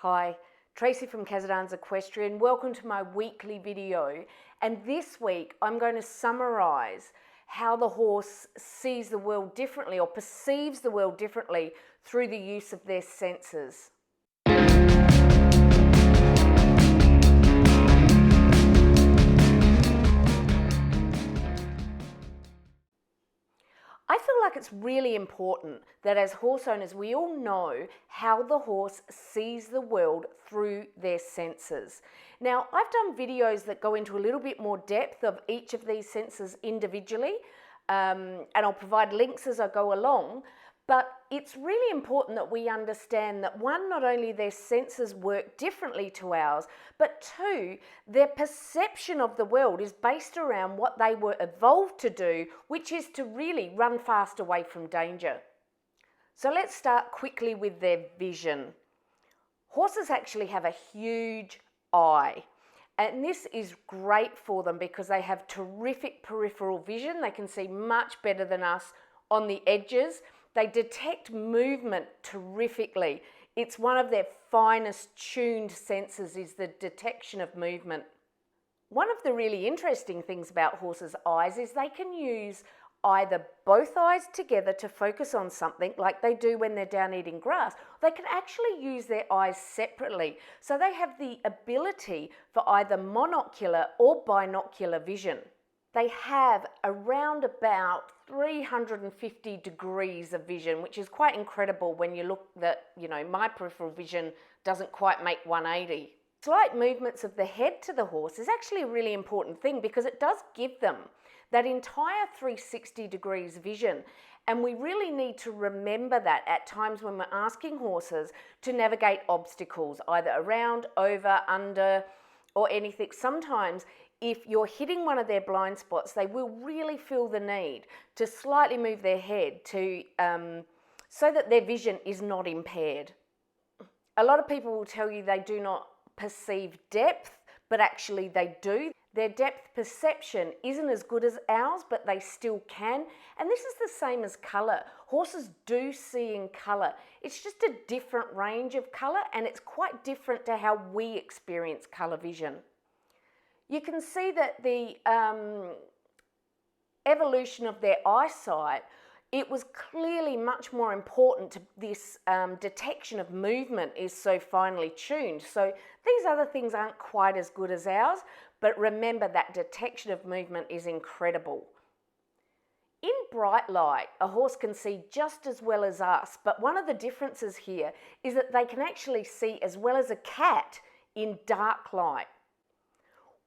Hi, Tracy from Kazadans Equestrian. Welcome to my weekly video. And this week I'm going to summarise how the horse sees the world differently or perceives the world differently through the use of their senses. I feel like it's really important that as horse owners we all know how the horse sees the world through their senses. Now, I've done videos that go into a little bit more depth of each of these senses individually, and I'll provide links as I go along. But it's really important that we understand that one, not only their senses work differently to ours, but two, their perception of the world is based around what they were evolved to do, which is to really run fast away from danger. So let's start quickly with their vision. Horses actually have a huge eye. And this is great for them because they have terrific peripheral vision. They can see much better than us on the edges. They detect movement terrifically. It's one of their finest tuned senses is the detection of movement. One of the really interesting things about horses' eyes is they can use either both eyes together to focus on something like they do when they're down eating grass. They can actually use their eyes separately. So they have the ability for either monocular or binocular vision. They have around about 350 degrees of vision, which is quite incredible when you look that, my peripheral vision doesn't quite make 180. Slight movements of the head to the horse is actually a really important thing because it does give them that entire 360 degrees vision. And we really need to remember that at times when we're asking horses to navigate obstacles, either around, over, under, or anything. Sometimes if you're hitting one of their blind spots, they will really feel the need to slightly move their head to so that their vision is not impaired. A lot of people will tell you they do not perceive depth, but actually they do. Their depth perception isn't as good as ours, but they still can. And this is the same as colour. Horses do see in colour. It's just a different range of colour, and it's quite different to how we experience colour vision. You can see that the evolution of their eyesight, it was clearly much more important to this detection of movement is so finely tuned. So these other things aren't quite as good as ours, but remember that detection of movement is incredible. In bright light, a horse can see just as well as us, but one of the differences here is that they can actually see as well as a cat in dark light.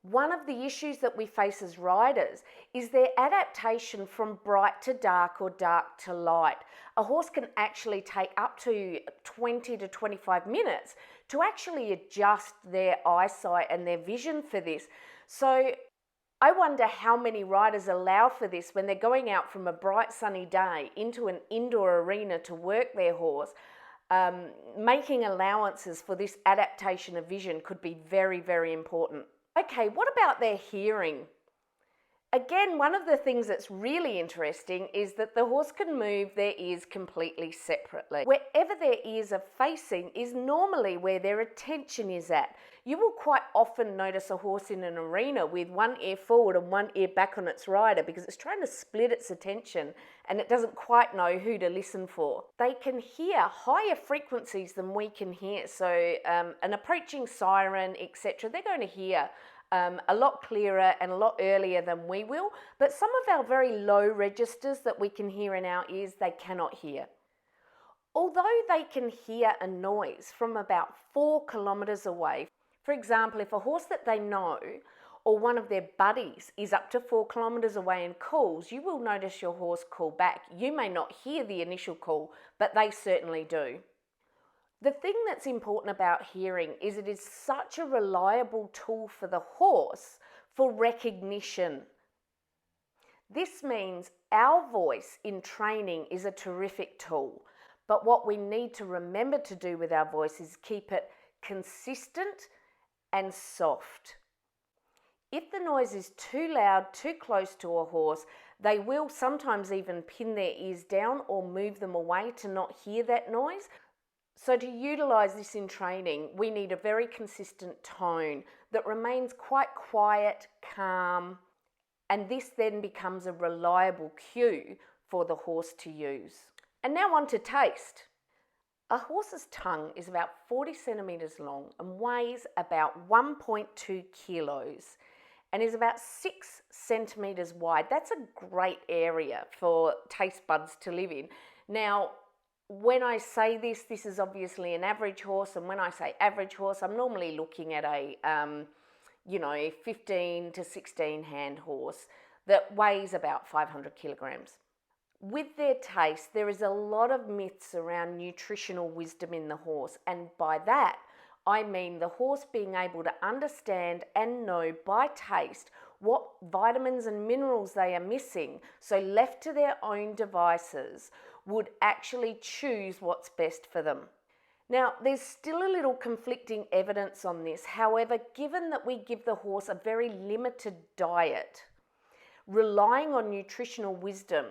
One of the issues that we face as riders is their adaptation from bright to dark or dark to light. A horse can actually take up to 20 to 25 minutes to actually adjust their eyesight and their vision for this. So I wonder how many riders allow for this when they're going out from a bright sunny day into an indoor arena to work their horse. Making allowances for this adaptation of vision could be very, very important. Okay, what about their hearing? Again, one of the things that's really interesting is that the horse can move their ears completely separately. Wherever their ears are facing is normally where their attention is at. You will quite often notice a horse in an arena with one ear forward and one ear back on its rider because it's trying to split its attention and it doesn't quite know who to listen for. They can hear higher frequencies than we can hear. So an approaching siren, etc., they're going to hear a lot clearer and a lot earlier than we will, but some of our very low registers that we can hear in our ears, they cannot hear. Although they can hear a noise from about 4 kilometres away, for example, if a horse that they know or one of their buddies is up to 4 kilometres away and calls, you will notice your horse call back. You may not hear the initial call, but they certainly do. The thing that's important about hearing is it is such a reliable tool for the horse for recognition. This means our voice in training is a terrific tool, but what we need to remember to do with our voice is keep it consistent and soft. If the noise is too loud, too close to a horse, they will sometimes even pin their ears down or move them away to not hear that noise. So to utilise this in training, we need a very consistent tone that remains quite quiet, calm, and this then becomes a reliable cue for the horse to use. And now on to taste. A horse's tongue is about 40 centimetres long and weighs about 1.2 kilos and is about 6 centimetres wide. That's a great area for taste buds to live in. Now, when I say this is obviously an average horse, and when I say average horse, I'm normally looking at a 15 to 16 hand horse that weighs about 500 kilograms. With their taste, there is a lot of myths around nutritional wisdom in the horse, and by that I mean the horse being able to understand and know by taste what vitamins and minerals they are missing, so left to their own devices would actually choose what's best for them. Now, there's still a little conflicting evidence on this. However, given that we give the horse a very limited diet, relying on nutritional wisdom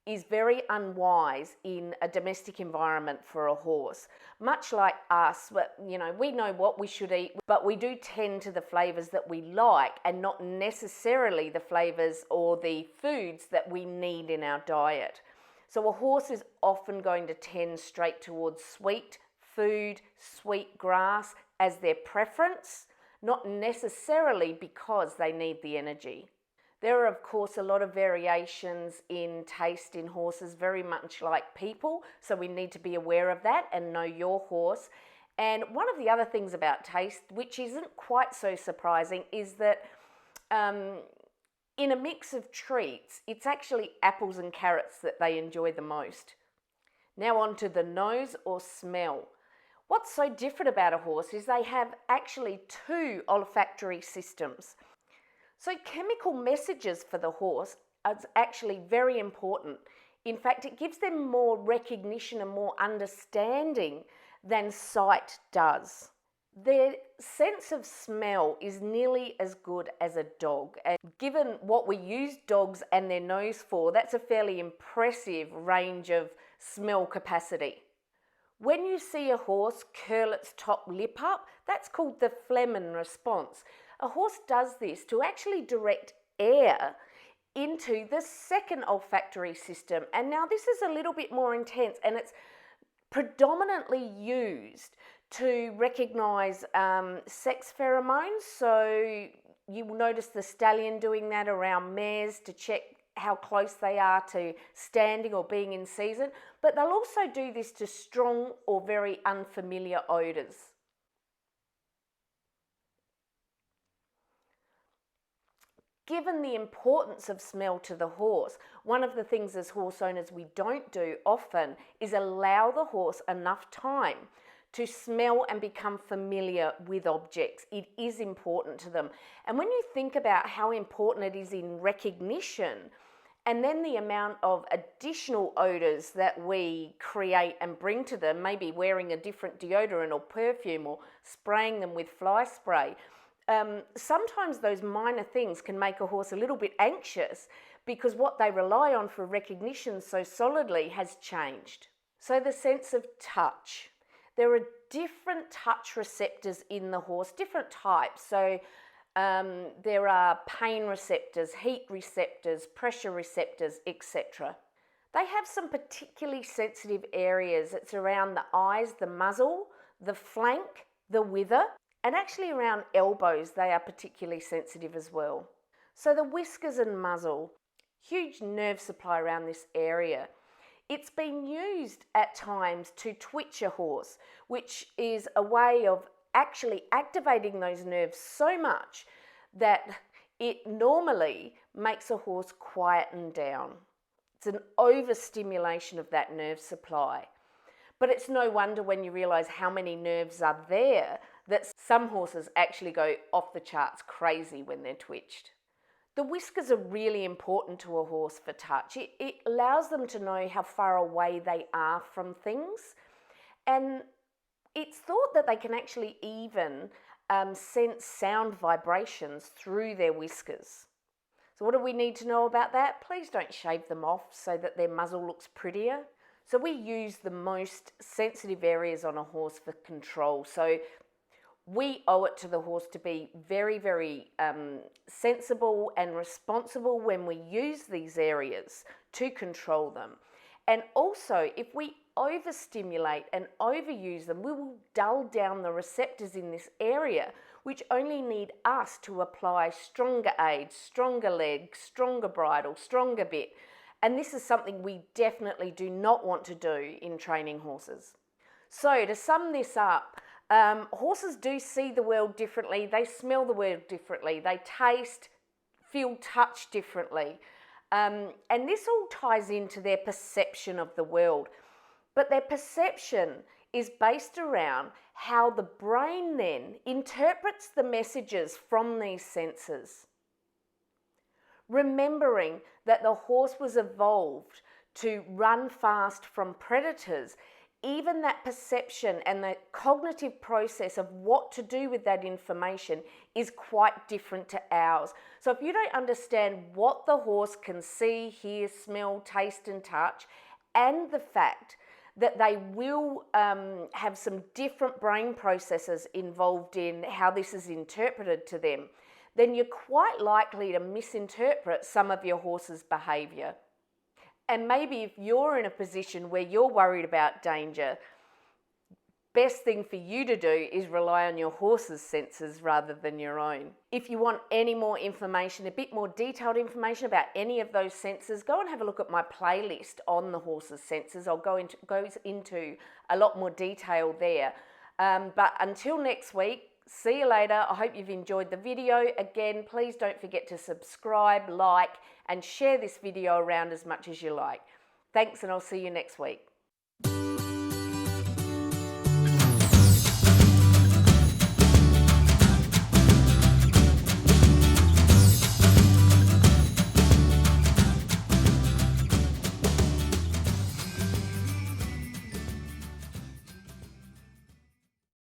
is very unwise in a domestic environment for a horse. Much like us, we know what we should eat, but we do tend to the flavours that we like and not necessarily the flavours or the foods that we need in our diet. So a horse is often going to tend straight towards sweet food, sweet grass as their preference, not necessarily because they need the energy. There are, of course, a lot of variations in taste in horses, very much like people, so we need to be aware of that and know your horse. And one of the other things about taste, which isn't quite so surprising, is that in a mix of treats, it's actually apples and carrots that they enjoy the most. Now on to the nose or smell. What's so different about a horse is they have actually two olfactory systems. So chemical messages for the horse are actually very important. In fact, it gives them more recognition and more understanding than sight does. Their sense of smell is nearly as good as a dog. And given what we use dogs and their nose for, that's a fairly impressive range of smell capacity. When you see a horse curl its top lip up, that's called the fleming response. A horse does this to actually direct air into the second olfactory system. And now this is a little bit more intense, and it's predominantly used to recognise sex pheromones. So you will notice the stallion doing that around mares to check how close they are to standing or being in season. But they'll also do this to strong or very unfamiliar odours. Given the importance of smell to the horse, one of the things as horse owners we don't do often is allow the horse enough time to smell and become familiar with objects. It is important to them. And when you think about how important it is in recognition, and then the amount of additional odours that we create and bring to them, maybe wearing a different deodorant or perfume or spraying them with fly spray, sometimes those minor things can make a horse a little bit anxious because what they rely on for recognition so solidly has changed. So the sense of touch. There are different touch receptors in the horse, different types. So there are pain receptors, heat receptors, pressure receptors, etc. They have some particularly sensitive areas. It's around the eyes, the muzzle, the flank, the wither, and actually around elbows they are particularly sensitive as well. So the whiskers and muzzle, huge nerve supply around this area. It's been used at times to twitch a horse, which is a way of actually activating those nerves so much that it normally makes a horse quieten down. It's an overstimulation of that nerve supply. But it's no wonder when you realise how many nerves are there that some horses actually go off the charts crazy when they're twitched. The whiskers are really important to a horse for touch. It allows them to know how far away they are from things, and it's thought that they can actually even sense sound vibrations through their whiskers. So what do we need to know about that? Please don't shave them off so that their muzzle looks prettier. So we use the most sensitive areas on a horse for control. So we owe it to the horse to be very, very sensible and responsible when we use these areas to control them. And also, if we overstimulate and overuse them, we will dull down the receptors in this area, which only need us to apply stronger aids, stronger leg, stronger bridle, stronger bit. And this is something we definitely do not want to do in training horses. So to sum this up, horses do see the world differently, they smell the world differently, they taste, feel, touch differently. And this all ties into their perception of the world. But their perception is based around how the brain then interprets the messages from these senses. Remembering that the horse was evolved to run fast from predators, even that perception and the cognitive process of what to do with that information is quite different to ours. So if you don't understand what the horse can see, hear, smell, taste and touch, and the fact that they will have some different brain processes involved in how this is interpreted to them, then you're quite likely to misinterpret some of your horse's behaviour. And maybe if you're in a position where you're worried about danger, best thing for you to do is rely on your horse's senses rather than your own. If you want any more information, a bit more detailed information about any of those senses, go and have a look at my playlist on the horse's senses. I'll goes into a lot more detail there. But until next week, see you later. I hope you've enjoyed the video. Again, please don't forget to subscribe, like, and share this video around as much as you like. Thanks, and I'll see you next week.